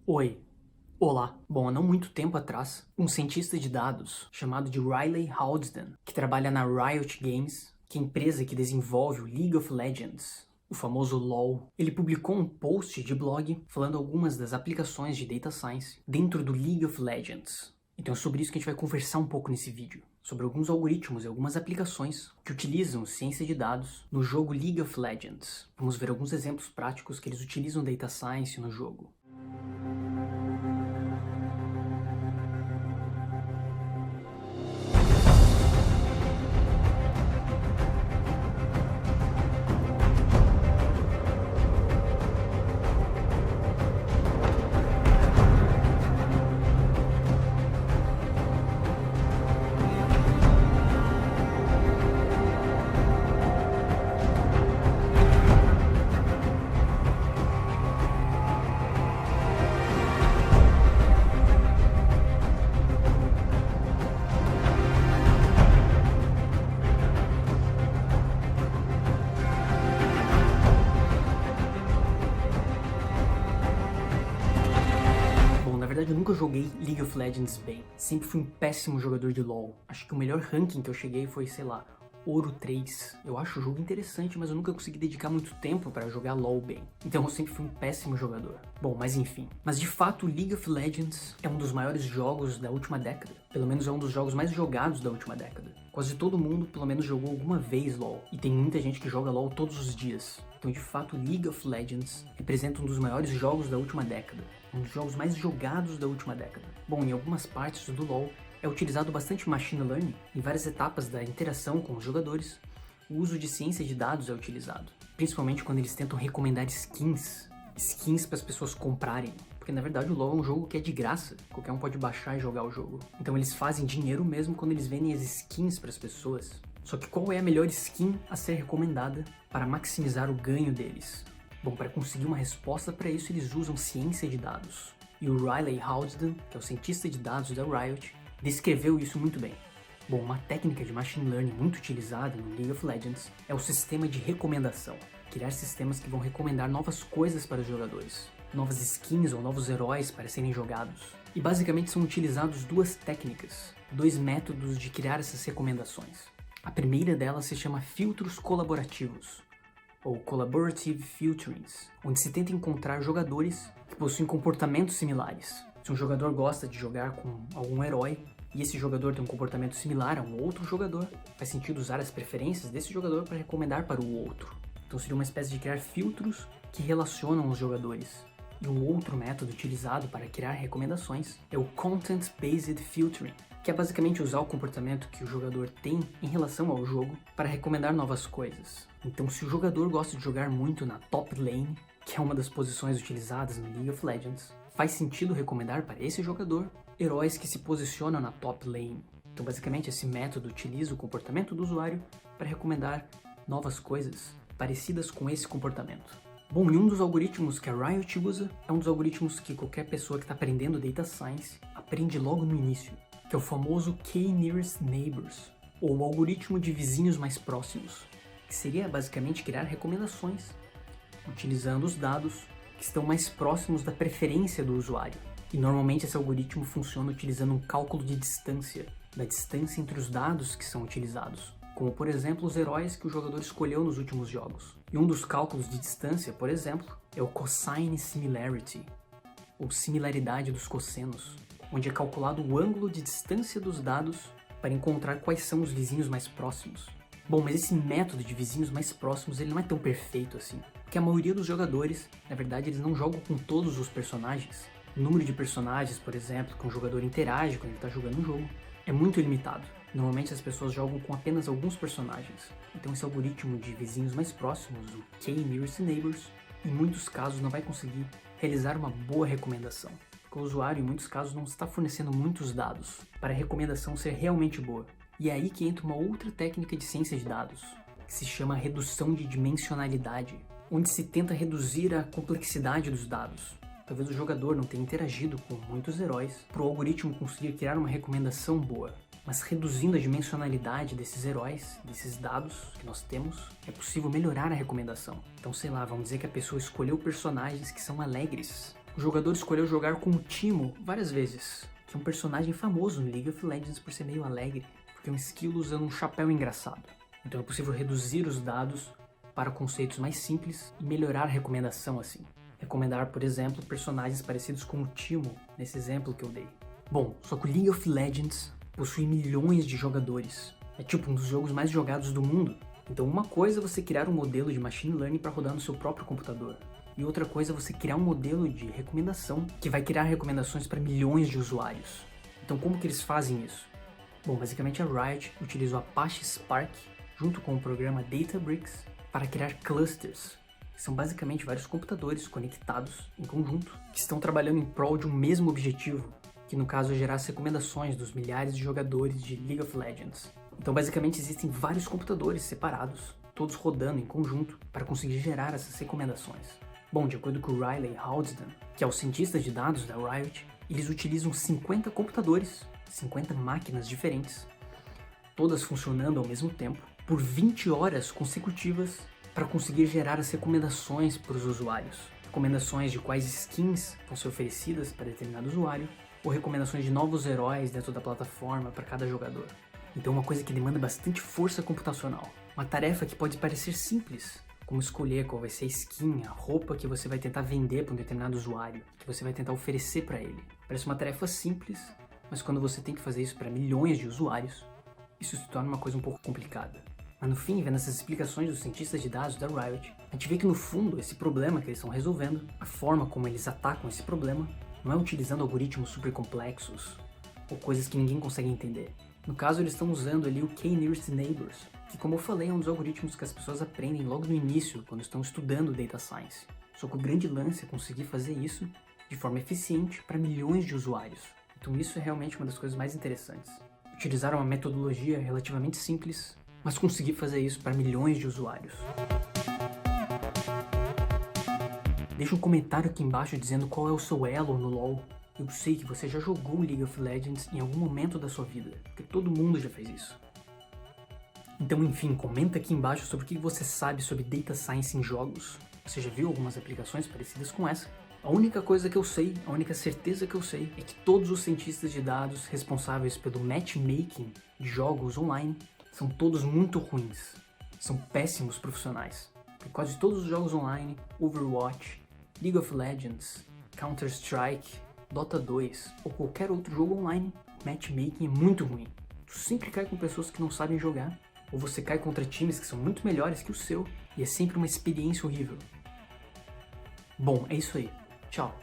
Oi. Olá. Bom, há não muito tempo atrás, um cientista de dados chamado de Riley Halsden, que trabalha na Riot Games, que é a empresa que desenvolve o League of Legends, o famoso LoL, ele publicou um post de blog falando algumas das aplicações de Data Science dentro do League of Legends. Então é sobre isso que a gente vai conversar um pouco nesse vídeo, sobre alguns algoritmos e algumas aplicações que utilizam ciência de dados no jogo League of Legends. Vamos ver alguns exemplos práticos que eles utilizam Data Science no jogo. Bom, na verdade eu nunca joguei League of Legends bem. Sempre fui um péssimo jogador de LoL. Acho que o melhor ranking que eu cheguei foi, sei lá, Ouro 3. Eu acho o jogo interessante, mas eu nunca consegui dedicar muito tempo para jogar LoL bem. Então eu sempre fui um péssimo jogador. Bom, mas enfim. Mas de fato, League of Legends é um dos maiores jogos da última década. Pelo menos é um dos jogos mais jogados da última década. Quase todo mundo, pelo menos, jogou alguma vez LoL. E tem muita gente que joga LoL todos os dias. Então, de fato, League of Legends representa um dos maiores jogos da última década. Um dos jogos mais jogados da última década. Bom, em algumas partes do LoL é utilizado bastante machine learning. Em várias etapas da interação com os jogadores, o uso de ciência de dados é utilizado. Principalmente quando eles tentam recomendar skins para as pessoas comprarem. Porque na verdade o LoL é um jogo que é de graça, qualquer um pode baixar e jogar o jogo. Então eles fazem dinheiro mesmo quando eles vendem as skins para as pessoas. Só que qual é a melhor skin a ser recomendada para maximizar o ganho deles? Bom, para conseguir uma resposta para isso eles usam ciência de dados. E o Riley Halsden, que é o cientista de dados da Riot, descreveu isso muito bem. Bom, uma técnica de machine learning muito utilizada no League of Legends é o sistema de recomendação. Criar sistemas que vão recomendar novas coisas para os jogadores, novas skins ou novos heróis para serem jogados. E basicamente são utilizados duas técnicas, dois métodos de criar essas recomendações. A primeira delas se chama filtros colaborativos, ou Collaborative Filterings, onde se tenta encontrar jogadores que possuem comportamentos similares. Se um jogador gosta de jogar com algum herói, e esse jogador tem um comportamento similar a um outro jogador, faz sentido usar as preferências desse jogador para recomendar para o outro. Então seria uma espécie de criar filtros que relacionam os jogadores. E um outro método utilizado para criar recomendações é o Content Based Filtering, que é basicamente usar o comportamento que o jogador tem em relação ao jogo para recomendar novas coisas. Então se o jogador gosta de jogar muito na top lane, que é uma das posições utilizadas no League of Legends, faz sentido recomendar para esse jogador heróis que se posicionam na top lane. Então basicamente esse método utiliza o comportamento do usuário para recomendar novas coisas parecidas com esse comportamento. Bom, e um dos algoritmos que a Riot usa é um dos algoritmos que qualquer pessoa que está aprendendo Data Science aprende logo no início, que é o famoso K-Nearest Neighbors, ou o algoritmo de vizinhos mais próximos, que seria basicamente criar recomendações, utilizando os dados que estão mais próximos da preferência do usuário. E normalmente esse algoritmo funciona utilizando um cálculo de distância, da distância entre os dados que são utilizados, como por exemplo os heróis que o jogador escolheu nos últimos jogos. E um dos cálculos de distância, por exemplo, é o Cosine Similarity, ou similaridade dos cossenos, onde é calculado o ângulo de distância dos dados para encontrar quais são os vizinhos mais próximos. Bom, mas esse método de vizinhos mais próximos ele não é tão perfeito assim, porque a maioria dos jogadores, na verdade, eles não jogam com todos os personagens. O número de personagens, por exemplo, que um jogador interage quando ele está jogando um jogo, é muito limitado. Normalmente as pessoas jogam com apenas alguns personagens. Então esse algoritmo de vizinhos mais próximos, o K-Nearest Neighbors, em muitos casos não vai conseguir realizar uma boa recomendação. Porque o usuário, em muitos casos, não está fornecendo muitos dados para a recomendação ser realmente boa. E é aí que entra uma outra técnica de ciência de dados, que se chama redução de dimensionalidade, onde se tenta reduzir a complexidade dos dados. Talvez o jogador não tenha interagido com muitos heróis para o algoritmo conseguir criar uma recomendação boa. Mas reduzindo a dimensionalidade desses heróis, desses dados que nós temos, é possível melhorar a recomendação. Então, sei lá, vamos dizer que a pessoa escolheu personagens que são alegres. O jogador escolheu jogar com o Teemo várias vezes, que é um personagem famoso no League of Legends por ser meio alegre, porque é um esquilo usando um chapéu engraçado. Então é possível reduzir os dados para conceitos mais simples e melhorar a recomendação assim. Recomendar, por exemplo, personagens parecidos com o Teemo, nesse exemplo que eu dei. Bom, só que o League of Legends possui milhões de jogadores. É tipo um dos jogos mais jogados do mundo. Então uma coisa é você criar um modelo de machine learning para rodar no seu próprio computador. E outra coisa é você criar um modelo de recomendação que vai criar recomendações para milhões de usuários. Então como que eles fazem isso? Bom, basicamente a Riot utiliza o Apache Spark junto com o programa Databricks para criar clusters, que são basicamente vários computadores conectados em conjunto que estão trabalhando em prol de um mesmo objetivo, que no caso é gerar as recomendações dos milhares de jogadores de League of Legends. Então basicamente existem vários computadores separados, todos rodando em conjunto para conseguir gerar essas recomendações. Bom, de acordo com o Riley Halsden, que é o cientista de dados da Riot, eles utilizam 50 computadores, 50 máquinas diferentes, todas funcionando ao mesmo tempo, por 20 horas consecutivas para conseguir gerar as recomendações para os usuários. Recomendações de quais skins vão ser oferecidas para determinado usuário, ou recomendações de novos heróis dentro da plataforma para cada jogador. Então é uma coisa que demanda bastante força computacional. Uma tarefa que pode parecer simples, como escolher qual vai ser a skin, a roupa que você vai tentar vender para um determinado usuário, que você vai tentar oferecer para ele. Parece uma tarefa simples, mas quando você tem que fazer isso para milhões de usuários, isso se torna uma coisa um pouco complicada. Mas no fim, vendo essas explicações dos cientistas de dados da Riot, a gente vê que no fundo esse problema que eles estão resolvendo, a forma como eles atacam esse problema, não é utilizando algoritmos super complexos ou coisas que ninguém consegue entender. No caso, eles estão usando ali o K-Nearest Neighbors, que como eu falei é um dos algoritmos que as pessoas aprendem logo no início, quando estão estudando Data Science. Só que o grande lance é conseguir fazer isso de forma eficiente para milhões de usuários. Então isso é realmente uma das coisas mais interessantes. Utilizar uma metodologia relativamente simples, mas conseguir fazer isso para milhões de usuários. Deixa um comentário aqui embaixo dizendo qual é o seu elo no LoL. Eu sei que você já jogou League of Legends em algum momento da sua vida, porque todo mundo já fez isso. Então, enfim, comenta aqui embaixo sobre o que você sabe sobre Data Science em jogos. Você já viu algumas aplicações parecidas com essa? A única coisa que eu sei, a única certeza que eu sei, é que todos os cientistas de dados responsáveis pelo matchmaking de jogos online são todos muito ruins. São péssimos profissionais. Porque quase todos os jogos online, Overwatch, League of Legends, Counter-Strike, Dota 2 ou qualquer outro jogo online, matchmaking é muito ruim. Tu sempre cai com pessoas que não sabem jogar, ou você cai contra times que são muito melhores que o seu, e é sempre uma experiência horrível. Bom, é isso aí. Tchau.